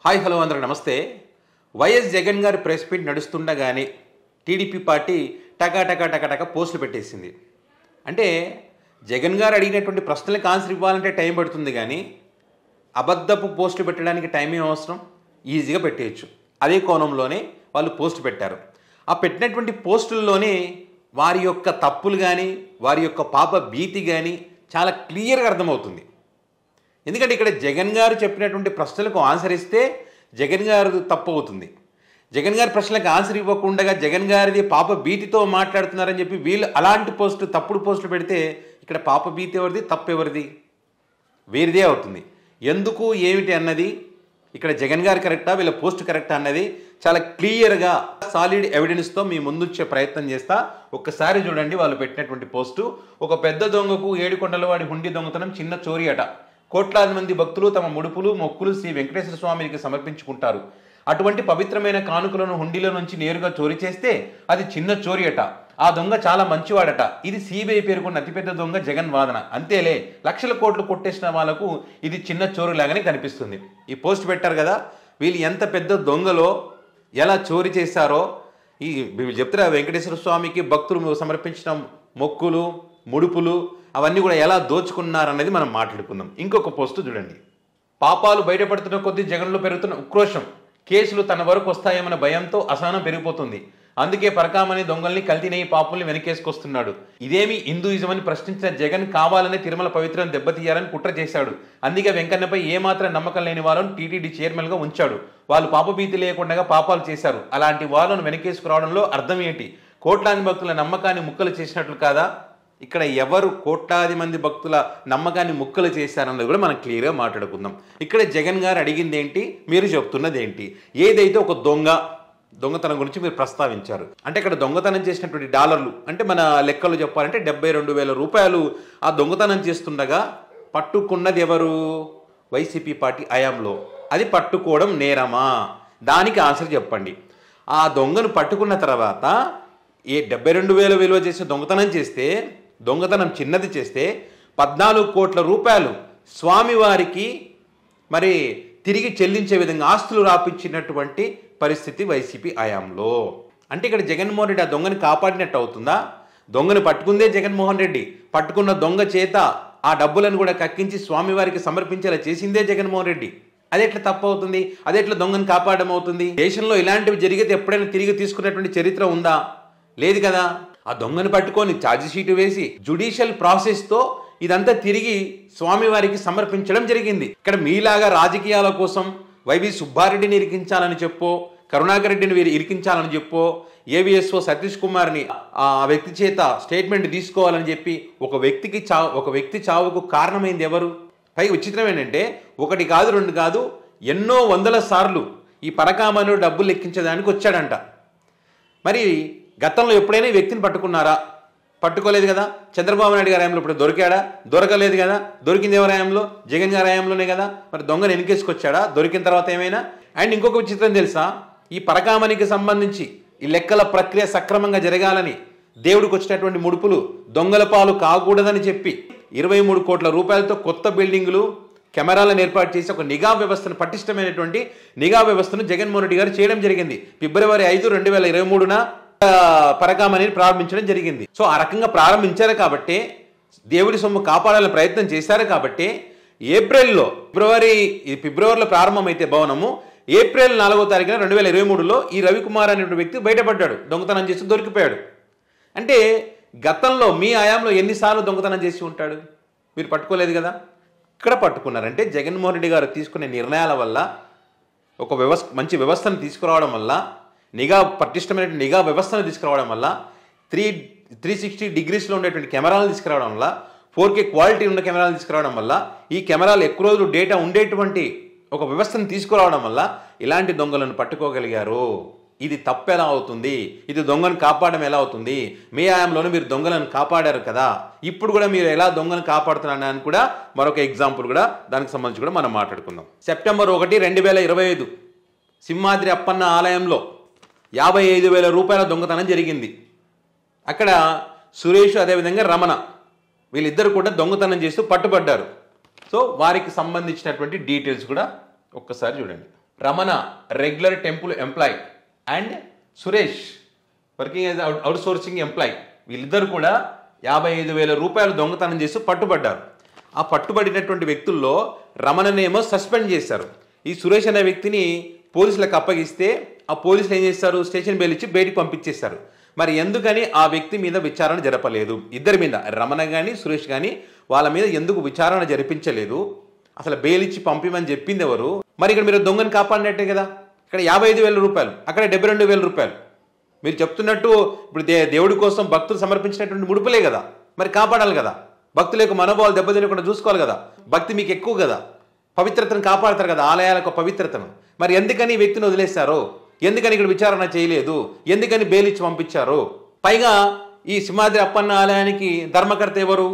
Hi hello అందరూ నమస్తే. YS Jagan గారి ప్రెస్ మీట్ నడుస్తుండగానే టీడీపీ పార్టీ టకా పోస్టులు పెట్టేసింది. అంటే జగన్ గారు అడిగినటువంటి ప్రశ్నలకు ఆన్సర్ ఇవ్వాలంటే టైం పడుతుంది, కానీ అబద్ధపు పోస్టులు పెట్టడానికి టైం ఏం అవసరం, ఈజీగా పెట్టేయచ్చు. అదే కోణంలోనే వాళ్ళు పోస్ట్ పెట్టారు. ఆ పెట్టినటువంటి పోస్టుల్లోనే వారి యొక్క తప్పులు కానీ వారి యొక్క పాప భీతి కానీ చాలా క్లియర్గా అర్థమవుతుంది. ఎందుకంటే ఇక్కడ జగన్ గారు చెప్పినటువంటి ప్రశ్నలకు ఆన్సర్ ఇస్తే జగన్ గారు తప్పు అవుతుంది. జగన్ గారి ప్రశ్నలకు ఆన్సర్ ఇవ్వకుండా జగన్ గారిది పాప భీతితో మాట్లాడుతున్నారని చెప్పి వీళ్ళు అలాంటి తప్పుడు పోస్టులు పెడితే ఇక్కడ పాప భీతి ఎవరిది, తప్పు ఎవరిది? వీరిదే అవుతుంది. ఎందుకు ఏమిటి అన్నది ఇక్కడ జగన్ గారు కరెక్టా వీళ్ళ పోస్ట్ కరెక్టా అన్నది చాలా క్లియర్గా సాలిడ్ ఎవిడెన్స్తో మీ ముందుంచే ప్రయత్నం చేస్తా. ఒక్కసారి చూడండి వాళ్ళు పెట్టినటువంటి పోస్టు. ఒక పెద్ద దొంగకు ఏడుకొండలవాడి హుండీ దొంగతనం చిన్న చోరీ అట. కోట్లాది మంది భక్తులు తమ ముడుపులు మొక్కులు శ్రీ వెంకటేశ్వర స్వామికి సమర్పించుకుంటారు. అటువంటి పవిత్రమైన కానుకలను హుండీలో నుంచి నేరుగా చోరీ చేస్తే అది చిన్న చోరీ అట. ఆ దొంగ చాలా మంచివాడట. ఇది సిబిఐ పేర్కొన్న అతిపెద్ద దొంగ జగన్ వాదన. అంతేలే, లక్షల కోట్లు కొట్టేసిన వాళ్ళకు ఇది చిన్న చోరీలాగానే కనిపిస్తుంది. ఈ పోస్ట్ పెట్టారు కదా, వీళ్ళు ఎంత పెద్ద దొంగలో ఎలా చోరీ చేశారో ఈ వీళ్ళు చెప్తారా. వెంకటేశ్వర స్వామికి భక్తులు సమర్పించిన మొక్కులు ముడుపులు అవన్నీ కూడా ఎలా దోచుకున్నారనేది మనం మాట్లాడుకుందాం. ఇంకొక పోస్టు చూడండి. పాపాలు బయటపడుతున్న కొద్దీ జగన్లో పెరుగుతున్న ఉక్రోషం, కేసులు తన వరకు వస్తాయేమన్న భయంతో అసహనం పెరిగిపోతుంది. అందుకే పరకామని దొంగల్ని కల్తీనయ్యి పాపుల్ని వెనకేసుకొస్తున్నాడు. ఇదేమి హిందూయిజం అని ప్రశ్నించిన జగన్ కావాలని తిరుమల పవిత్రం దెబ్బతీయాలని కుట్ర చేశాడు. అందుకే వెంకన్నపై ఏమాత్రం నమ్మకం లేని వాళ్ళను టీటీడీ చైర్మన్గా ఉంచాడు. వాళ్ళు పాపభీతి లేకుండా పాపాలు చేశారు. అలాంటి వాళ్ళను వెనకేసుకురావడంలో అర్థం ఏంటి? కోట్లాది భక్తుల నమ్మకాన్ని ముక్కలు చేసినట్లు కాదా? ఇక్కడ ఎవరు కోట్లాది మంది భక్తుల నమ్మకాన్ని ముక్కలు చేశారన్నది కూడా మనం క్లియర్గా మాట్లాడుకుందాం. ఇక్కడ జగన్ గారు అడిగింది ఏంటి, మీరు చెప్తున్నది ఏంటి? ఏదైతే ఒక దొంగతనం గురించి మీరు ప్రస్తావించారు. అంటే ఇక్కడ దొంగతనం చేసినటువంటి డాలర్లు అంటే మన లెక్కలు చెప్పాలంటే 72,000 రూపాయలు ఆ దొంగతనం చేస్తుండగా పట్టుకున్నది ఎవరు? వైసీపీ పార్టీ హయాంలో. అది పట్టుకోవడం నేరమా? దానికి ఆన్సర్ చెప్పండి. ఆ దొంగను పట్టుకున్న తర్వాత 72,000 విలువ చేసే దొంగతనం చేస్తే, దొంగతనం చిన్నది చేస్తే 14 కోట్ల రూపాయలు స్వామివారికి మరి తిరిగి చెల్లించే విధంగా ఆస్తులు రాపించినటువంటి పరిస్థితి వైసీపీ హయాంలో. అంటే ఇక్కడ జగన్మోహన్ రెడ్డి ఆ దొంగని కాపాడినట్టు అవుతుందా? దొంగను పట్టుకుందే జగన్మోహన్ రెడ్డి, పట్టుకున్న దొంగ చేత ఆ డబ్బులను కూడా కక్కించి స్వామివారికి సమర్పించేలా చేసిందే జగన్మోహన్ రెడ్డి. అది ఎట్లా తప్పు అవుతుంది? అది ఎట్లా దొంగను కాపాడడం అవుతుంది? దేశంలో ఇలాంటివి జరిగితే ఎప్పుడైనా తిరిగి తీసుకున్నటువంటి చరిత్ర ఉందా? లేదు కదా. ఆ దొంగను పట్టుకొని ఛార్జ్ షీట్ వేసి జ్యుడిషియల్ ప్రాసెస్తో ఇదంతా తిరిగి స్వామివారికి సమర్పించడం జరిగింది. ఇక్కడ మీలాగా రాజకీయాల కోసం వైవి సుబ్బారెడ్డిని ఇరికించాలని చెప్పో, కరుణాకర్ రెడ్డిని వీరు ఇరికించాలని చెప్పో, ఏవిఎస్ఓ సతీష్ కుమార్ని ఆ వ్యక్తి చేత స్టేట్మెంట్ తీసుకోవాలని చెప్పి ఒక వ్యక్తి చావుకు కారణమైంది ఎవరు? పైగా విచిత్రం ఏంటంటే ఒకటి కాదు రెండు కాదు ఎన్నో వందల సార్లు ఈ పరకామను డబ్బులు లెక్కించడానికి వచ్చాడంట. మరి గతంలో ఎప్పుడైనా ఈ వ్యక్తిని పట్టుకున్నారా? పట్టుకోలేదు కదా. చంద్రబాబు నాయుడు గారి హయాంలో ఇప్పుడు దొరికాడా? దొరకలేదు కదా. దొరికింది ఎవరి హయాంలో? జగన్ గారి హయాంలోనే కదా. మరి దొంగను ఎన్నికేసుకొచ్చాడా దొరికిన తర్వాత ఏమైనా? అండ్ ఇంకొక విచిత్రం తెలుసా, ఈ పరకామనికి సంబంధించి ఈ లెక్కల ప్రక్రియ సక్రమంగా జరగాలని దేవుడికి వచ్చినటువంటి ముడుపులు దొంగల పాలు కాకూడదని చెప్పి 23 కోట్ల రూపాయలతో కొత్త బిల్డింగులు కెమెరాలను ఏర్పాటు చేసి ఒక నిఘా వ్యవస్థను, పటిష్టమైనటువంటి నిఘా వ్యవస్థను జగన్మోహన్ రెడ్డి గారు చేయడం జరిగింది. ఫిబ్రవరి 5, 2023న పరకామని ప్రారంభించడం జరిగింది. సో ఆ రకంగా ప్రారంభించారు కాబట్టి, దేవుడి సొమ్ము కాపాడాలని ప్రయత్నం చేశారు కాబట్టి ఫిబ్రవరిలో ప్రారంభమైతే భవనము ఏప్రిల్ 4వ తారీఖున 2023లో ఈ రవికుమార్ అనేటువంటి వ్యక్తి బయటపడ్డాడు, దొంగతనం చేసి దొరికిపోయాడు. అంటే గతంలో మీ హయాంలో ఎన్నిసార్లు దొంగతనం చేసి ఉంటాడు? మీరు పట్టుకోలేదు కదా. ఇక్కడ పట్టుకున్నారంటే జగన్మోహన్ రెడ్డి గారు తీసుకునే నిర్ణయాల వల్ల, ఒక మంచి వ్యవస్థను తీసుకురావడం వల్ల, పటిష్టమైన నిఘా వ్యవస్థను తీసుకురావడం వల్ల, 360 డిగ్రీస్లో ఉండేటువంటి కెమెరాలు తీసుకురావడం వల్ల, 4K క్వాలిటీ ఉన్న కెమెరాలు తీసుకురావడం వల్ల, ఈ కెమెరాలు ఎక్కువ రోజులు డేటా ఉండేటువంటి ఒక వ్యవస్థను తీసుకురావడం వల్ల ఇలాంటి దొంగలను పట్టుకోగలిగారు. ఇది తప్పు ఎలా అవుతుంది? ఇది దొంగను కాపాడడం ఎలా అవుతుంది? మీ హయాంలోనే మీరు దొంగలను కాపాడారు కదా. ఇప్పుడు కూడా మీరు ఎలా దొంగను కాపాడుతున్నారని కూడా మరొక ఎగ్జాంపుల్ కూడా దానికి సంబంధించి కూడా మనం మాట్లాడుకుందాం. సెప్టెంబర్ 1, 2025 సింహాద్రి అప్పన్న ఆలయంలో 55,000 రూపాయల దొంగతనం జరిగింది. అక్కడ సురేష్ అదేవిధంగా రమణ వీళ్ళిద్దరు కూడా దొంగతనం చేస్తూ పట్టుబడ్డారు. సో వారికి సంబంధించినటువంటి డీటెయిల్స్ కూడా ఒక్కసారి చూడండి. Ramana regular temple employee and Suresh working as outsourcing employee, వీళ్ళిద్దరు కూడా 55,000 రూపాయలు దొంగతనం చేసి పట్టుబడ్డారు. ఆ పట్టుబడినటువంటి వ్యక్తుల్లో రమణనేమో సస్పెండ్ చేశారు. ఈ సురేష్ అనే వ్యక్తిని పోలీసులకు అప్పగిస్తే ఆ పోలీసులు ఏం చేస్తారు, స్టేషన్ బెయిల్ ఇచ్చి బయటికి పంపించేశారు. మరి ఎందుకని ఆ వ్యక్తి మీద విచారణ జరపలేదు? ఇద్దరి మీద, రమణ కానీ సురేష్ కానీ, వాళ్ళ మీద ఎందుకు విచారణ జరిపించలేదు? అసలు బెయిల్ ఇచ్చి పంపిమని చెప్పింది ఎవరు? మరి ఇక్కడ మీరు దొంగని కాపాడినట్టే కదా. ఇక్కడ 55,000 రూపాయలు, అక్కడ 72,000 రూపాయలు. మీరు చెప్తున్నట్టు ఇప్పుడు దేవుడి కోసం భక్తులు సమర్పించినటువంటి ముడుపులే కదా, మరి కాపాడాలి కదా. భక్తుల యొక్క మనోభావాలు దెబ్బతినకుండా చూసుకోవాలి కదా. భక్తి మీకు ఎక్కువ కదా, పవిత్రతను కాపాడతారు కదా, ఆలయాలకు పవిత్రతను. మరి ఎందుకని ఈ వ్యక్తిని వదిలేశారో? ఎందుకని ఇక్కడ విచారణ చేయలేదు? ఎందుకని బెయిల్ ఇచ్చి పంపించారు? పైగా ఈ సింహాద్రి అప్పన్న ఆలయానికి ధర్మకర్త ఎవరు?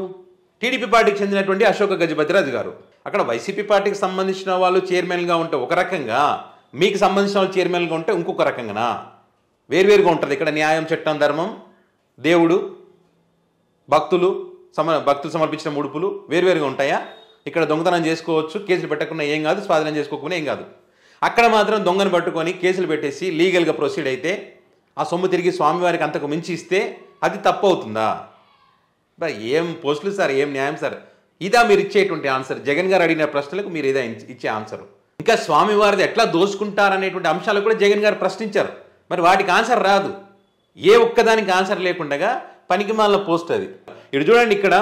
టీడీపీ పార్టీకి చెందినటువంటి అశోక గజపతిరాజు గారు. అక్కడ వైసీపీ పార్టీకి సంబంధించిన వాళ్ళు చైర్మన్గా ఉంటే ఒక రకంగా, మీకు సంబంధించిన వాళ్ళు చైర్మన్గా ఉంటే ఇంకొక రకంగానా? వేరువేరుగా ఉంటుంది. ఇక్కడ న్యాయం, చట్టం, ధర్మం, దేవుడు, భక్తులు సమర్పించిన ముడుపులు వేరువేరుగా ఉంటాయా? ఇక్కడ దొంగతనం చేసుకోవచ్చు, కేసులు పెట్టకుండా ఏం కాదు, స్వాధీనం చేసుకోకుండా ఏం కాదు. అక్కడ మాత్రం దొంగను పట్టుకొని కేసులు పెట్టేసి లీగల్గా ప్రొసీడ్ అయితే ఆ సొమ్ము తిరిగి స్వామివారికి అంతకు మించి ఇస్తే అది తప్పు అవుతుందా? ఏం పోస్టులు సార్, ఏం న్యాయం సార్? ఇదా మీరు ఇచ్చేటువంటి ఆన్సర్? జగన్ గారు అడిగిన ప్రశ్నలకు మీరు ఇదా ఇచ్చే ఆన్సర్? ఇంకా స్వామివారిది ఎట్లా దోచుకుంటారనేటువంటి అంశాలు కూడా జగన్ గారు ప్రశ్నించారు. మరి వాటికి ఆన్సర్ రాదు. ఏ ఒక్కదానికి ఆన్సర్ లేకుండా పనికిమాలిన పోస్ట్ అది. ఇటు చూడండి, ఇక్కడ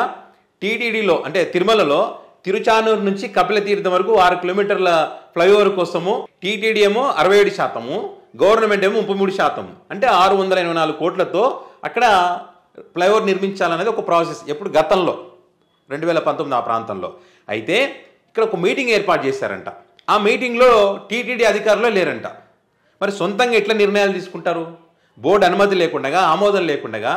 టీటీడీలో అంటే తిరుమలలో తిరుచానూరు నుంచి కపిలతీర్థం వరకు 6 కిలోమీటర్ల ఫ్లైఓవర్ కోసము టీటీడీ ఏమో 67%, గవర్నమెంట్ ఏమో 33%, అంటే 684 కోట్లతో అక్కడ ఫ్లైఓవర్ నిర్మించాలనేది ఒక ప్రాసెస్. ఎప్పుడు గతంలో 2019 ఆ ప్రాంతంలో. అయితే ఇక్కడ ఒక మీటింగ్ ఏర్పాటు చేశారంట. ఆ మీటింగ్లో టీటీడీ అధికారులు లేరంట. మరి సొంతంగా ఎట్లా నిర్ణయాలు తీసుకుంటారు? బోర్డు అనుమతి లేకుండా, ఆమోదం లేకుండా,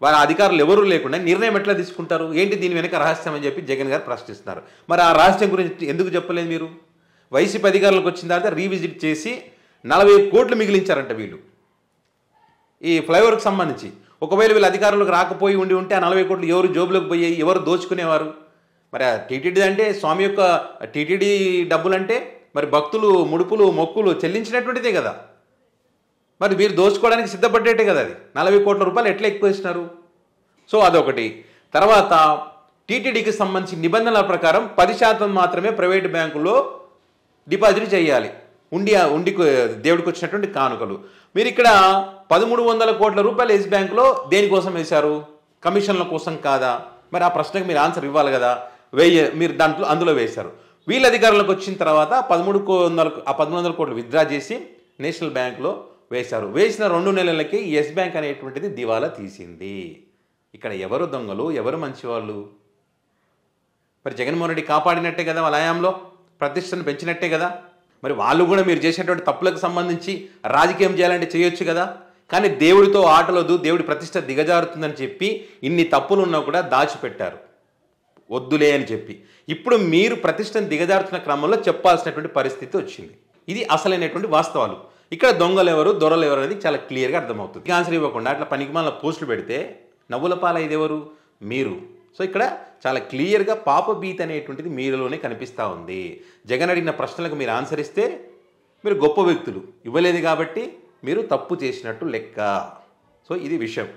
వారి అధికారులు ఎవరూ లేకుండా నిర్ణయం ఎట్లా తీసుకుంటారు? ఏంటి దీని వెనక రహస్యం అని చెప్పి జగన్ గారు ప్రశ్నిస్తున్నారు. మరి ఆ రహస్యం గురించి ఎందుకు చెప్పలేదు మీరు? వైసీపీ అధికారులకు వచ్చిన తర్వాత రీవిజిట్ చేసి 40 కోట్లు మిగిలించారంట వీళ్ళు ఈ ఫ్లైఓవర్కి సంబంధించి. ఒకవేళ వీళ్ళు అధికారులకు రాకపోయి ఉంటే ఆ 40 కోట్లు ఎవరు జోబులోకి పోయాయి, ఎవరు దోచుకునేవారు? మరి ఆ టీటీడీ అంటే స్వామి యొక్క టీటీడీ డబ్బులంటే మరి భక్తులు ముడుపులు మొక్కులు చెల్లించినటువంటిదే కదా. మరి మీరు దోచుకోవడానికి సిద్ధపడ్డట్టే కదా. అది 40 కోట్ల రూపాయలు ఎట్లా ఎక్కువ ఇచ్చినారు? సో అదొకటి. తర్వాత టీటీడీకి సంబంధించి నిబంధనల ప్రకారం 10% మాత్రమే ప్రైవేటు బ్యాంకుల్లో డిపాజిట్ చేయాలి. ఉండికి దేవుడికి వచ్చినటువంటి కానుకలు. మీరు ఇక్కడ 1,300 కోట్ల రూపాయలు ఎస్ బ్యాంకులో దేనికోసం వేశారు? కమిషన్ల కోసం కాదా? మరి ఆ ప్రశ్నకు మీరు ఆన్సర్ ఇవ్వాలి కదా. మీరు అందులో వేశారు. వీళ్ళ అధికారులకు వచ్చిన తర్వాత 1,300 కోట్లు విత్డ్రా చేసి నేషనల్ బ్యాంకులో వేశారు. వేసిన 2 నెలలకి ఎస్ బ్యాంక్ అనేటువంటిది దివాలా తీసింది. ఇక్కడ ఎవరు దొంగలు, ఎవరు మంచివాళ్ళు? మరి జగన్మోహన్ రెడ్డి కాపాడినట్టే కదా, వాళ్ళ హయాంలో ప్రతిష్టను పెంచినట్టే కదా. మరి వాళ్ళు కూడా మీరు చేసినటువంటి తప్పులకు సంబంధించి రాజకీయం చేయాలంటే చేయొచ్చు కదా. కానీ దేవుడితో ఆటలొద్దు, దేవుడి ప్రతిష్ట దిగజారుతుందని చెప్పి ఇన్ని తప్పులు ఉన్నా కూడా దాచిపెట్టారు, వద్దులే అని చెప్పి. ఇప్పుడు మీరు ప్రతిష్టను దిగజారుతున్న క్రమంలో చెప్పాల్సినటువంటి పరిస్థితి వచ్చింది. ఇది అసలైనటువంటి వాస్తవాలు. ఇక్కడ దొంగలు ఎవరు, దొరలు ఎవరు అనేది చాలా క్లియర్గా అర్థమవుతుంది. ఆన్సర్ ఇవ్వకుండా అట్లా పనికిమాలిన పోస్టులు పెడితే నవ్వుల పాలైది ఎవరు? మీరు. సో ఇక్కడ చాలా క్లియర్గా పాపభీతి అనేటువంటిది మీలోనే కనిపిస్తూ ఉంది. జగన్ అడిగిన ప్రశ్నలకు మీరు ఆన్సర్ ఇస్తే మీరు గొప్ప వ్యక్తులు, ఇవ్వలేదు కాబట్టి మీరు తప్పు చేసినట్టు లెక్క. సో ఇది విషయం.